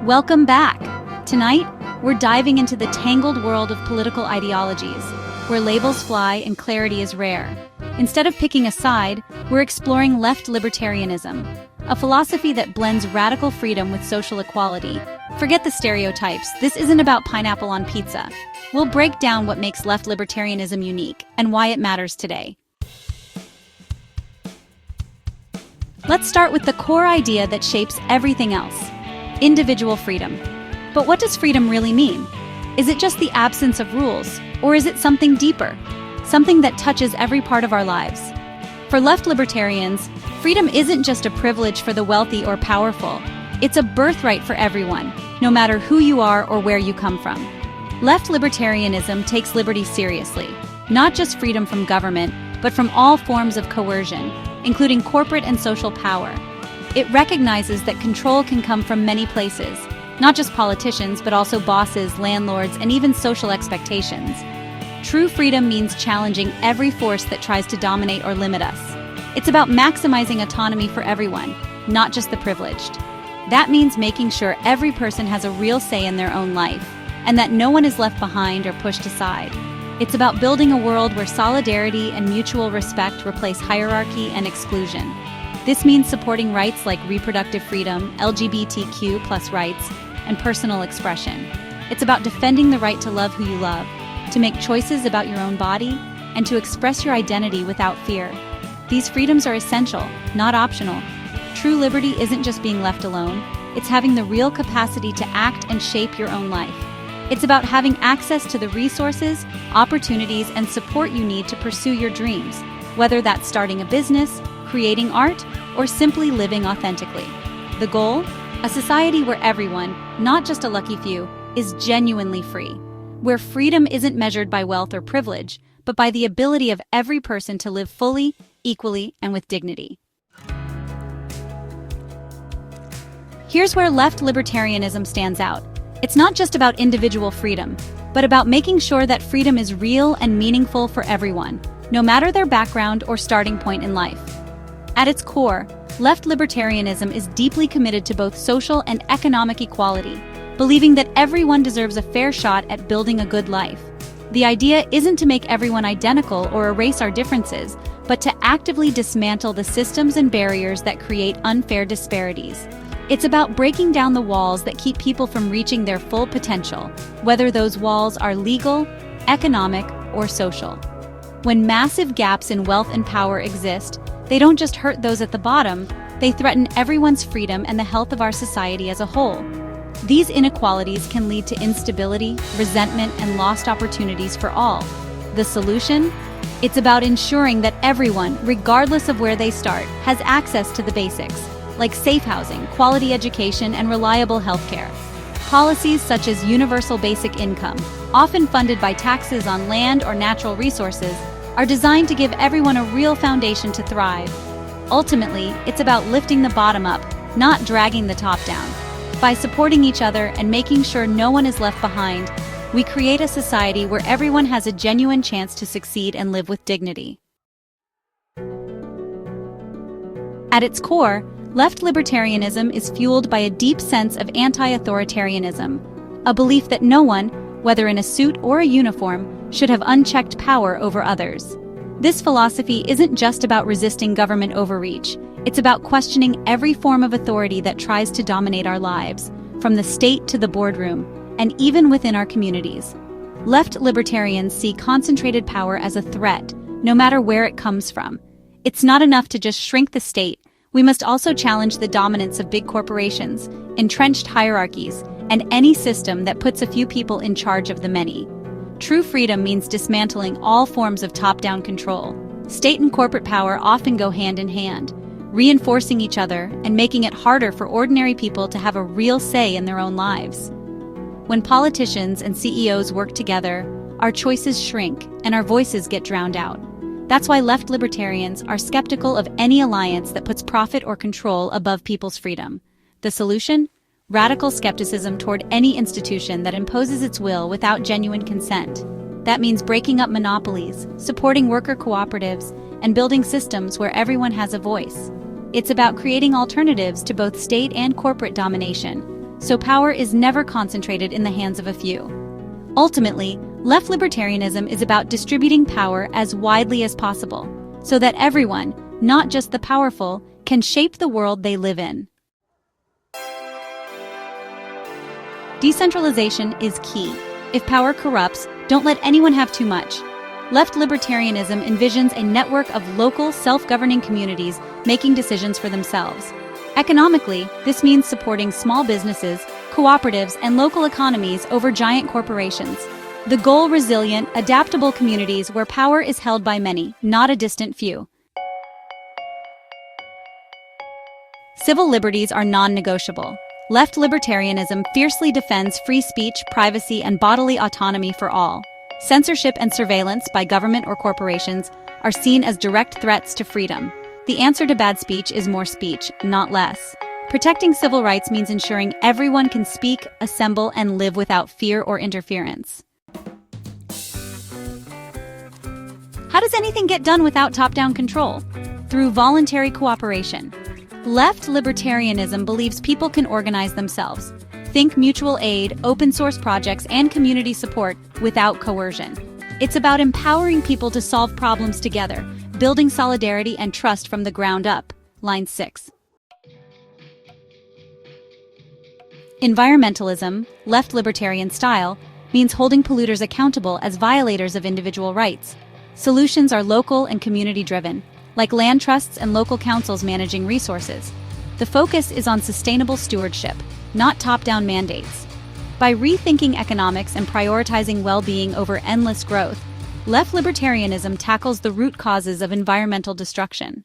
Welcome back! Tonight, we're diving into the tangled world of political ideologies, where labels fly and clarity is rare. Instead of picking a side, we're exploring left-libertarianism, a philosophy that blends radical freedom with social equality. Forget the stereotypes, this isn't about pineapple on pizza. We'll break down what makes left-libertarianism unique and why it matters today. Let's start with the core idea that shapes everything else: individual freedom. But what does freedom really mean? Is it just the absence of rules, or is it something deeper? Something that touches every part of our lives? For left libertarians, freedom isn't just a privilege for the wealthy or powerful. It's a birthright for everyone, no matter who you are or where you come from. Left libertarianism takes liberty seriously, not just freedom from government, but from all forms of coercion, including corporate and social power. It recognizes that control can come from many places, not just politicians, but also bosses, landlords, and even social expectations. True freedom means challenging every force that tries to dominate or limit us. It's about maximizing autonomy for everyone, not just the privileged. That means making sure every person has a real say in their own life, and that no one is left behind or pushed aside. It's about building a world where solidarity and mutual respect replace hierarchy and exclusion. This means supporting rights like reproductive freedom, LGBTQ+ rights, and personal expression. It's about defending the right to love who you love, to make choices about your own body, and to express your identity without fear. These freedoms are essential, not optional. True liberty isn't just being left alone, it's having the real capacity to act and shape your own life. It's about having access to the resources, opportunities, and support you need to pursue your dreams, whether that's starting a business, creating art, or simply living authentically. The goal? A society where everyone, not just a lucky few, is genuinely free. Where freedom isn't measured by wealth or privilege, but by the ability of every person to live fully, equally, and with dignity. Here's where left libertarianism stands out. It's not just about individual freedom, but about making sure that freedom is real and meaningful for everyone, no matter their background or starting point in life. At its core, left libertarianism is deeply committed to both social and economic equality, believing that everyone deserves a fair shot at building a good life. The idea isn't to make everyone identical or erase our differences, but to actively dismantle the systems and barriers that create unfair disparities. It's about breaking down the walls that keep people from reaching their full potential, whether those walls are legal, economic, or social. When massive gaps in wealth and power exist, they don't just hurt those at the bottom, they threaten everyone's freedom and the health of our society as a whole. These inequalities can lead to instability, resentment, and lost opportunities for all. The solution? It's about ensuring that everyone, regardless of where they start, has access to the basics, like safe housing, quality education, and reliable healthcare. Policies such as universal basic income, often funded by taxes on land or natural resources, are designed to give everyone a real foundation to thrive. Ultimately, it's about lifting the bottom up, not dragging the top down. By supporting each other and making sure no one is left behind, we create a society where everyone has a genuine chance to succeed and live with dignity. At its core, left libertarianism is fueled by a deep sense of anti-authoritarianism, a belief that no one, whether in a suit or a uniform, should have unchecked power over others. This philosophy isn't just about resisting government overreach, it's about questioning every form of authority that tries to dominate our lives, from the state to the boardroom, and even within our communities. Left libertarians see concentrated power as a threat, no matter where it comes from. It's not enough to just shrink the state. We must also challenge the dominance of big corporations, entrenched hierarchies, and any system that puts a few people in charge of the many. True freedom means dismantling all forms of top-down control. State and corporate power often go hand in hand, reinforcing each other and making it harder for ordinary people to have a real say in their own lives. When politicians and CEOs work together, our choices shrink and our voices get drowned out. That's why left libertarians are skeptical of any alliance that puts profit or control above people's freedom. The solution? Radical skepticism toward any institution that imposes its will without genuine consent. That means breaking up monopolies, supporting worker cooperatives, and building systems where everyone has a voice. It's about creating alternatives to both state and corporate domination, so power is never concentrated in the hands of a few. Ultimately, left libertarianism is about distributing power as widely as possible, so that everyone, not just the powerful, can shape the world they live in. Decentralization is key. If power corrupts, don't let anyone have too much. Left libertarianism envisions a network of local, self-governing communities making decisions for themselves. Economically, this means supporting small businesses, cooperatives, and local economies over giant corporations. The goal: resilient, adaptable communities where power is held by many, not a distant few. Civil liberties are non-negotiable. Left libertarianism fiercely defends free speech, privacy, and bodily autonomy for all. Censorship and surveillance by government or corporations are seen as direct threats to freedom. The answer to bad speech is more speech, not less. Protecting civil rights means ensuring everyone can speak, assemble, and live without fear or interference. How does anything get done without top-down control? Through voluntary cooperation. Left libertarianism believes people can organize themselves. Think mutual aid, open-source projects, and community support without coercion. It's about empowering people to solve problems together, building solidarity and trust from the ground up. Line 6. Environmentalism, left libertarian style, means holding polluters accountable as violators of individual rights. Solutions are local and community-driven, like land trusts and local councils managing resources. The focus is on sustainable stewardship, not top-down mandates. By rethinking economics and prioritizing well-being over endless growth, left libertarianism tackles the root causes of environmental destruction.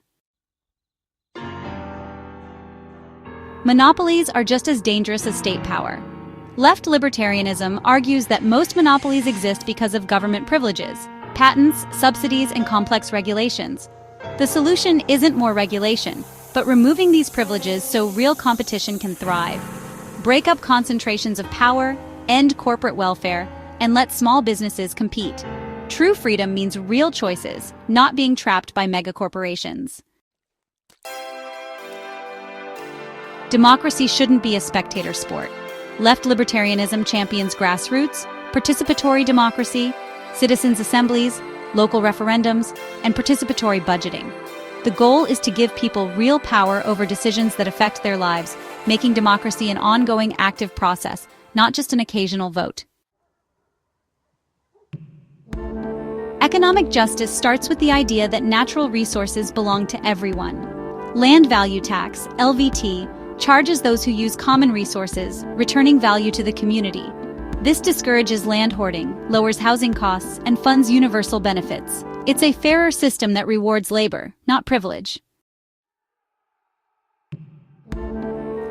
Monopolies are just as dangerous as state power. Left libertarianism argues that most monopolies exist because of government privileges, patents, subsidies, and complex regulations. The solution isn't more regulation, but removing these privileges so real competition can thrive. Break up concentrations of power, end corporate welfare, and let small businesses compete. True freedom means real choices, not being trapped by megacorporations. Democracy shouldn't be a spectator sport. Left libertarianism champions grassroots, participatory democracy, citizens' assemblies, local referendums, and participatory budgeting. The goal is to give people real power over decisions that affect their lives, making democracy an ongoing, active process, not just an occasional vote. Economic justice starts with the idea that natural resources belong to everyone. Land value tax, LVT, charges those who use common resources, returning value to the community. This discourages land hoarding, lowers housing costs, and funds universal benefits. It's a fairer system that rewards labor, not privilege.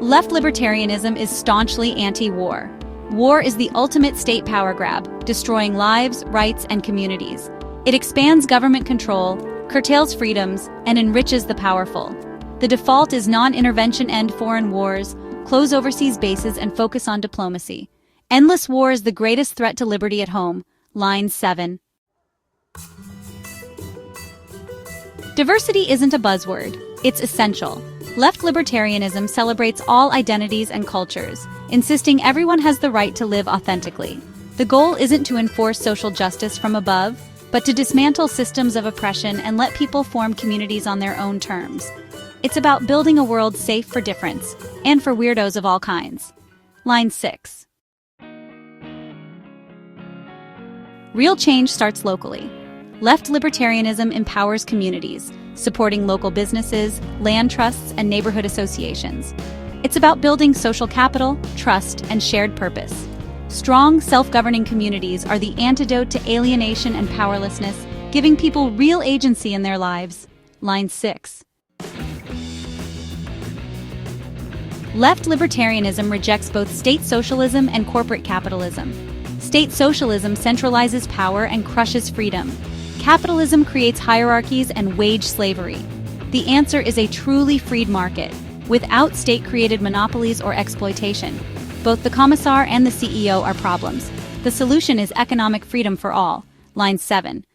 Left libertarianism is staunchly anti-war. War is the ultimate state power grab, destroying lives, rights, and communities. It expands government control, curtails freedoms, and enriches the powerful. The default is non-intervention: end foreign wars, close overseas bases, and focus on diplomacy. Endless war is the greatest threat to liberty at home. Line 7. Diversity isn't a buzzword, it's essential. Left libertarianism celebrates all identities and cultures, insisting everyone has the right to live authentically. The goal isn't to enforce social justice from above, but to dismantle systems of oppression and let people form communities on their own terms. It's about building a world safe for difference, and for weirdos of all kinds. Line 6. Real change starts locally. Left libertarianism empowers communities, supporting local businesses, land trusts, and neighborhood associations. It's about building social capital, trust, and shared purpose. Strong, self-governing communities are the antidote to alienation and powerlessness, giving people real agency in their lives. Line 6. Left libertarianism rejects both state socialism and corporate capitalism. State socialism centralizes power and crushes freedom. Capitalism creates hierarchies and wage slavery. The answer is a truly freed market, without state-created monopolies or exploitation. Both the commissar and the CEO are problems. The solution is economic freedom for all. Line 7.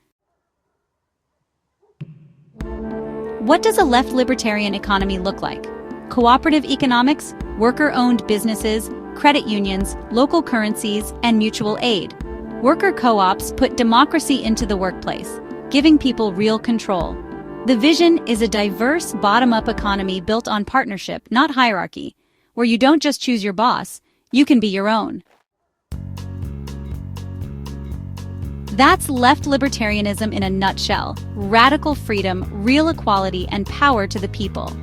What does a left libertarian economy look like? Cooperative economics, worker-owned businesses, credit unions, local currencies, and mutual aid. Worker co-ops put democracy into the workplace, giving people real control. The vision is a diverse, bottom-up economy built on partnership, not hierarchy, where you don't just choose your boss, you can be your own. That's left-libertarianism in a nutshell: radical freedom, real equality, and power to the people.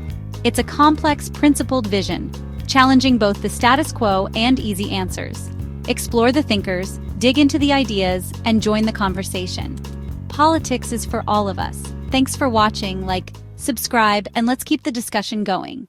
It's a complex, principled vision, challenging both the status quo and easy answers. Explore the thinkers, dig into the ideas, and join the conversation. Politics is for all of us. Thanks for watching, subscribe, and let's keep the discussion going.